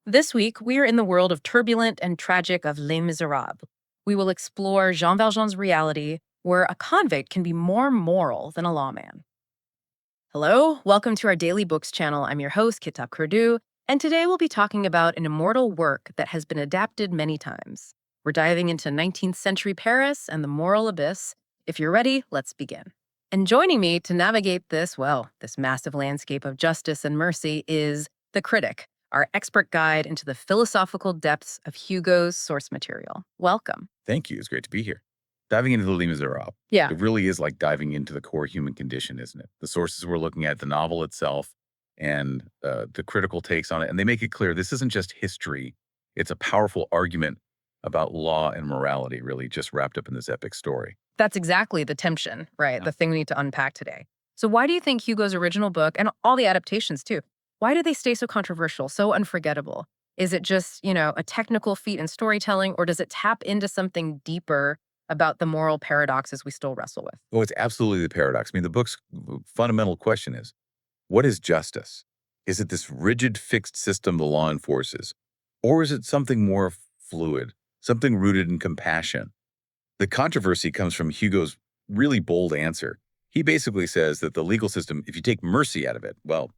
This week, we are in the world of turbulent and tragic of Les Misérables. We will explore Jean Valjean's reality, where a convict can be more moral than a lawman. Hello, welcome to our Daily Books channel. I'm your host, Kitab Kurdu, and today we'll be talking about an immortal work that has been adapted many times. We're diving into 19th century Paris and the moral abyss. If you're ready, let's begin. And joining me to navigate this massive landscape of justice and mercy is the critic, our expert guide into the philosophical depths of Hugo's source material. Welcome. Thank you. It's great to be here. Diving into the Les Misérables, Yeah. it really is like diving into the core human condition, isn't it? The sources we're looking at, the novel itself, and the critical takes on it. And they make it clear this isn't just history. It's a powerful argument about law and morality, really just wrapped up in this epic story. That's exactly the tension, right? Yeah. The thing we need to unpack today. So why do you think Hugo's original book, and all the adaptations too, why do they stay so controversial, so unforgettable? Is it just, a technical feat in storytelling, or does it tap into something deeper about the moral paradoxes we still wrestle with? Oh, it's absolutely the paradox. I mean, the book's fundamental question is, what is justice? Is it this rigid, fixed system the law enforces? Or is it something more fluid, something rooted in compassion? The controversy comes from Hugo's really bold answer. He basically says that the legal system, if you take mercy out of it, well,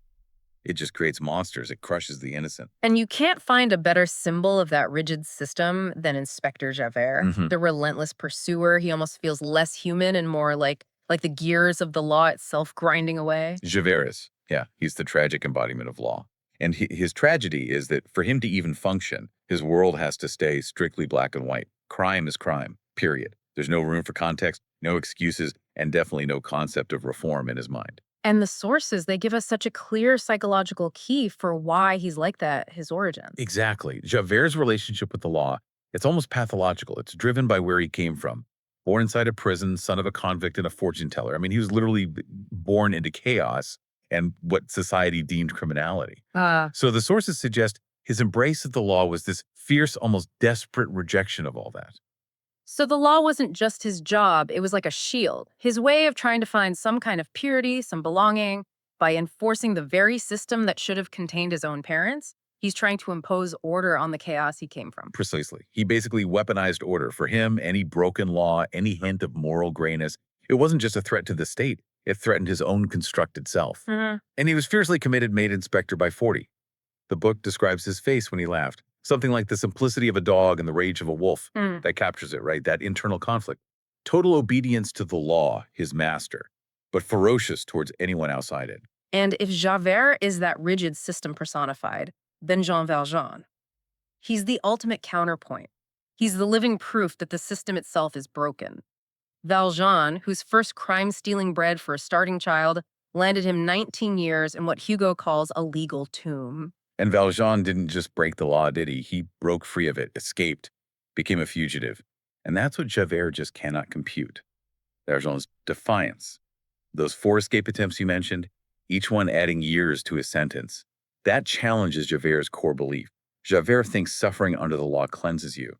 it just creates monsters. It crushes the innocent. And you can't find a better symbol of that rigid system than Inspector Javert, Mhm. the relentless pursuer. He almost feels less human and more like the gears of the law itself grinding away. Javert is, yeah, he's the tragic embodiment of law. And his tragedy is that for him to even function, his world has to stay strictly black and white. Crime is crime, period. There's no room for context, no excuses, and definitely no concept of reform in his mind. And the sources, they give us such a clear psychological key for why he's like that, his origins. Exactly. Javert's relationship with the law, it's almost pathological. It's driven by where he came from. Born inside a prison, son of a convict and a fortune teller. I mean, he was literally born into chaos and what society deemed criminality. So the sources suggest his embrace of the law was this fierce, almost desperate rejection of all that. So the law wasn't just his job, it was like a shield, his way of trying to find some kind of purity, some belonging. By enforcing the very system that should have contained his own parents, he's trying to impose order on the chaos he came from. Precisely. He basically weaponized order. For him, any broken law, any hint of moral grayness, it wasn't just a threat to the state. It threatened his own constructed self. Mhm. And he was fiercely committed, made inspector by 40. The book describes his face when he laughed. Something like the simplicity of a dog and the rage of a wolf. Mm. That captures it, right? That internal conflict. Total obedience to the law, his master, but ferocious towards anyone outside it. And if Javert is that rigid system personified, then Jean Valjean. He's the ultimate counterpoint. He's the living proof that the system itself is broken. Valjean, whose first crime-stealing bread for a starting child, landed him 19 years in what Hugo calls a legal tomb. And Valjean didn't just break the law, did he? He broke free of it, escaped, became a fugitive. And that's what Javert just cannot compute. Valjean's defiance. Those 4 escape attempts you mentioned, each one adding years to his sentence. That challenges Javert's core belief. Javert thinks suffering under the law cleanses you.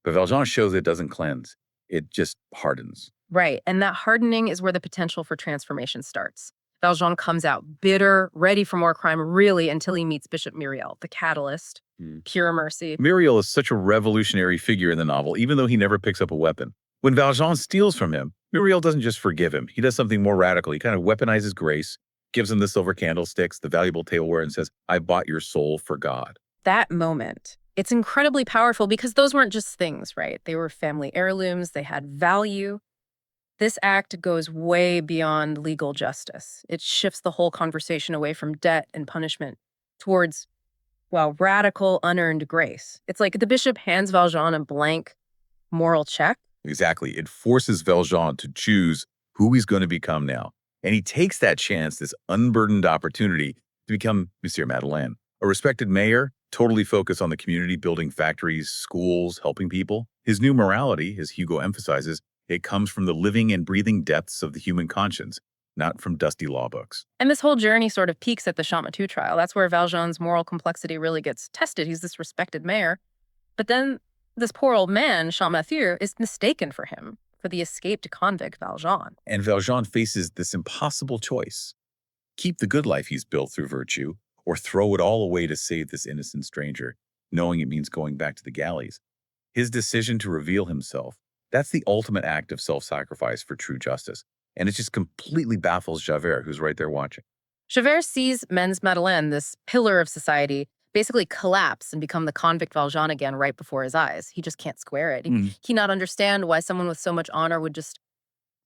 But Valjean shows it doesn't cleanse. It just hardens. Right, and that hardening is where the potential for transformation starts. Valjean comes out bitter, ready for more crime, really, until he meets Bishop Myriel, the catalyst, pure mercy. Myriel is such a revolutionary figure in the novel, even though he never picks up a weapon. When Valjean steals from him, Myriel doesn't just forgive him. He does something more radical. He kind of weaponizes grace, gives him the silver candlesticks, the valuable tableware, and says, I bought your soul for God. That moment, it's incredibly powerful because those weren't just things, right? They were family heirlooms, they had value. This act goes way beyond legal justice. It shifts the whole conversation away from debt and punishment towards, radical, unearned grace. It's like the bishop hands Valjean a blank moral check. Exactly. It forces Valjean to choose who he's going to become now. And he takes that chance, this unburdened opportunity, to become Monsieur Madeleine, a respected mayor, totally focused on the community, building factories, schools, helping people. His new morality, as Hugo emphasizes, it comes from the living and breathing depths of the human conscience, not from dusty law books. And this whole journey sort of peaks at the Champmathieu trial. That's where Valjean's moral complexity really gets tested. He's this respected mayor. But then this poor old man, Champmathieu, is mistaken for him, for the escaped convict Valjean. And Valjean faces this impossible choice. Keep the good life he's built through virtue, or throw it all away to save this innocent stranger, knowing it means going back to the galleys. His decision to reveal himself, that's the ultimate act of self-sacrifice for true justice. And it just completely baffles Javert, who's right there watching. Javert sees Mens Madeleine, this pillar of society, basically collapse and become the convict Valjean again right before his eyes. He just can't square it. He not understand why someone with so much honor would just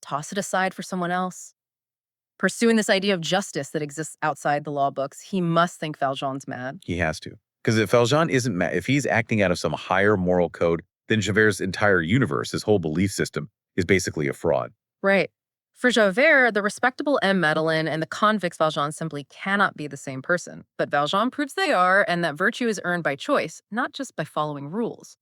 toss it aside for someone else. Pursuing this idea of justice that exists outside the law books, he must think Valjean's mad. He has to. Because if Valjean isn't mad, if he's acting out of some higher moral code, then Javert's entire universe, his whole belief system, is basically a fraud. Right. For Javert, the respectable M. Madeleine and the convicts Valjean simply cannot be the same person. But Valjean proves they are, and that virtue is earned by choice, not just by following rules.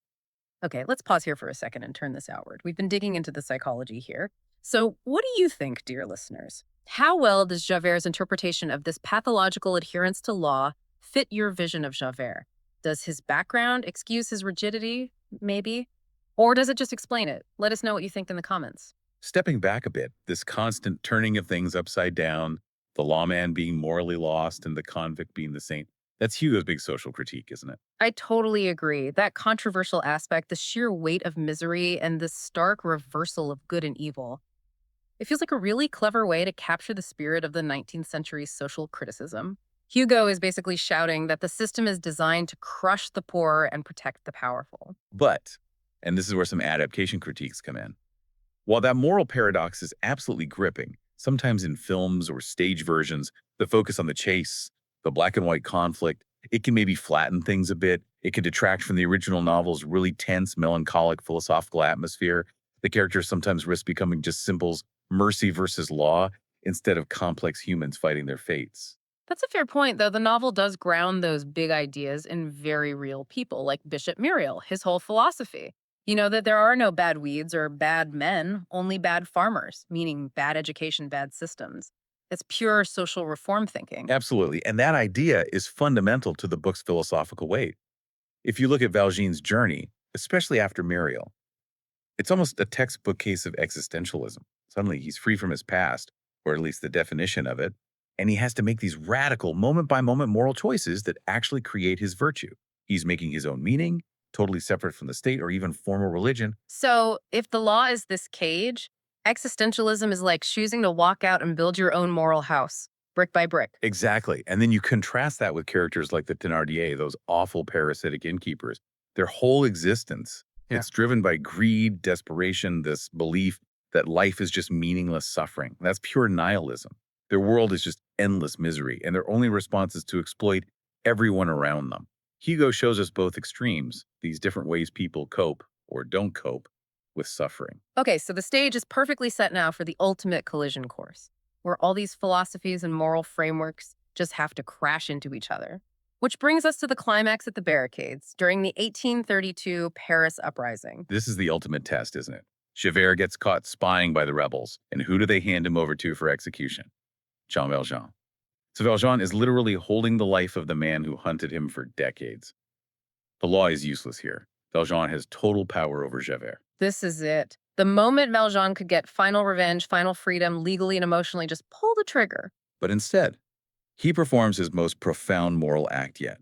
Okay, let's pause here for a second and turn this outward. We've been digging into the psychology here. So, what do you think, dear listeners? How well does Javert's interpretation of this pathological adherence to law fit your vision of Javert? Does his background excuse his rigidity, maybe? Or does it just explain it? Let us know what you think in the comments. Stepping back a bit, this constant turning of things upside down, the lawman being morally lost and the convict being the saint, that's Hugo's big social critique, isn't it? I totally agree. That controversial aspect, the sheer weight of misery, and the stark reversal of good and evil. It feels like a really clever way to capture the spirit of the 19th century's social criticism. Hugo is basically shouting that the system is designed to crush the poor and protect the powerful. But, and this is where some adaptation critiques come in, while that moral paradox is absolutely gripping, sometimes in films or stage versions that focus on the chase, the black and white conflict, it can maybe flatten things a bit. It can detract from the original novel's really tense, melancholic, philosophical atmosphere. The characters sometimes risk becoming just symbols, mercy versus law, instead of complex humans fighting their fates. That's a fair point, though. The novel does ground those big ideas in very real people, like Bishop Muriel, his whole philosophy. You know, that there are no bad weeds or bad men, only bad farmers, meaning bad education, bad systems. It's pure social reform thinking. Absolutely. And that idea is fundamental to the book's philosophical weight. If you look at Valjean's journey, especially after Muriel, it's almost a textbook case of existentialism. Suddenly, he's free from his past, or at least the definition of it, and he has to make these radical, moment-by-moment moral choices that actually create his virtue. He's making his own meaning, totally separate from the state or even formal religion. So, if the law is this cage, existentialism is like choosing to walk out and build your own moral house, brick by brick. Exactly. And then you contrast that with characters like the Thénardier, those awful parasitic innkeepers. Their whole existence, it's driven by greed, desperation, this belief that life is just meaningless suffering. That's pure nihilism. Their world is just endless misery, and their only response is to exploit everyone around them. Hugo shows us both extremes, these different ways people cope, or don't cope, with suffering. Okay, so the stage is perfectly set now for the ultimate collision course, where all these philosophies and moral frameworks just have to crash into each other. Which brings us to the climax at the barricades during the 1832 Paris uprising. This is the ultimate test, isn't it? Javert gets caught spying by the rebels, and who do they hand him over to for execution? Jean Valjean. So Valjean is literally holding the life of the man who hunted him for decades. The law is useless here. Valjean has total power over Javert. This is it. The moment Valjean could get final revenge, final freedom, legally and emotionally, just pull the trigger. But instead, he performs his most profound moral act yet.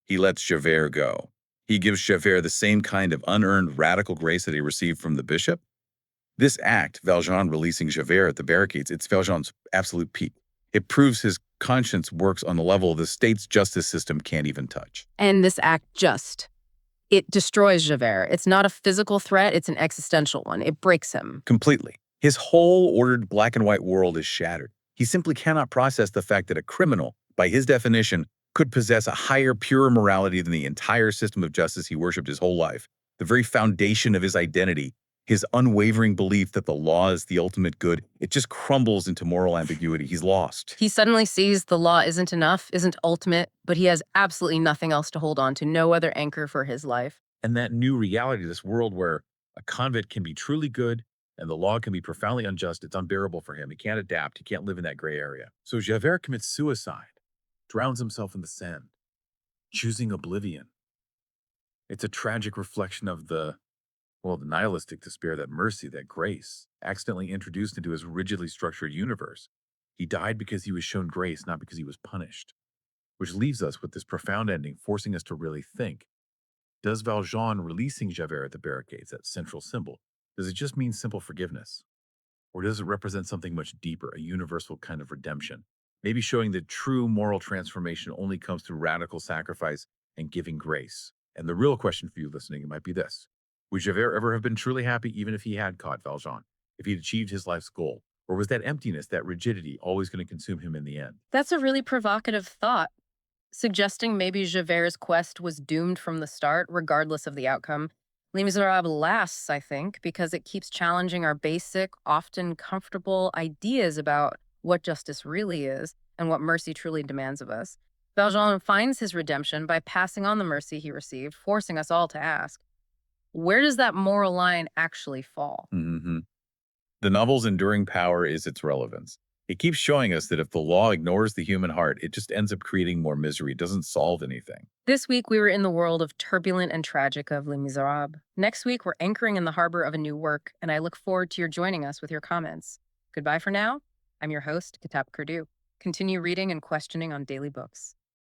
He lets Javert go. He gives Javert the same kind of unearned radical grace that he received from the bishop. This act, Valjean releasing Javert at the barricades, it's Valjean's absolute peak. It proves his conscience works on the level the state's justice system can't even touch. And this act it destroys Javert. It's not a physical threat, it's an existential one. It breaks him. Completely. His whole ordered black and white world is shattered. He simply cannot process the fact that a criminal, by his definition, could possess a higher, purer morality than the entire system of justice he worshipped his whole life. The very foundation of his identity, his unwavering belief that the law is the ultimate good, it just crumbles into moral ambiguity. He's lost. He suddenly sees the law isn't enough, isn't ultimate, but he has absolutely nothing else to hold on to, no other anchor for his life. And that new reality, this world where a convict can be truly good and the law can be profoundly unjust, it's unbearable for him. He can't adapt. He can't live in that gray area. So Javert commits suicide, drowns himself in the Seine, choosing oblivion. It's a tragic reflection of the nihilistic despair, that mercy, that grace, accidentally introduced into his rigidly structured universe. He died because he was shown grace, not because he was punished. which leaves us with this profound ending, forcing us to really think. Does Valjean releasing Javert at the barricades, that central symbol, does it just mean simple forgiveness? Or does it represent something much deeper, a universal kind of redemption? Maybe showing that true moral transformation only comes through radical sacrifice and giving grace. And the real question for you listening might be this: would Javert ever have been truly happy even if he had caught Valjean, if he'd achieved his life's goal? Or was that emptiness, that rigidity, always going to consume him in the end? That's a really provocative thought, suggesting maybe Javert's quest was doomed from the start, regardless of the outcome. Les Miserables lasts, I think, because it keeps challenging our basic, often comfortable ideas about what justice really is and what mercy truly demands of us. Valjean finds his redemption by passing on the mercy he received, forcing us all to ask, where does that moral line actually fall? hmm The novel's enduring power is its relevance. It keeps showing us that if the law ignores the human heart, it just ends up creating more misery. It doesn't solve anything. This week, we were in the world of turbulent and tragic of Les Miserables. Next week, we're anchoring in the harbor of a new work, and I look forward to your joining us with your comments. Goodbye for now. I'm your host, Kitab Kurdu. Continue reading and questioning on Daily Books.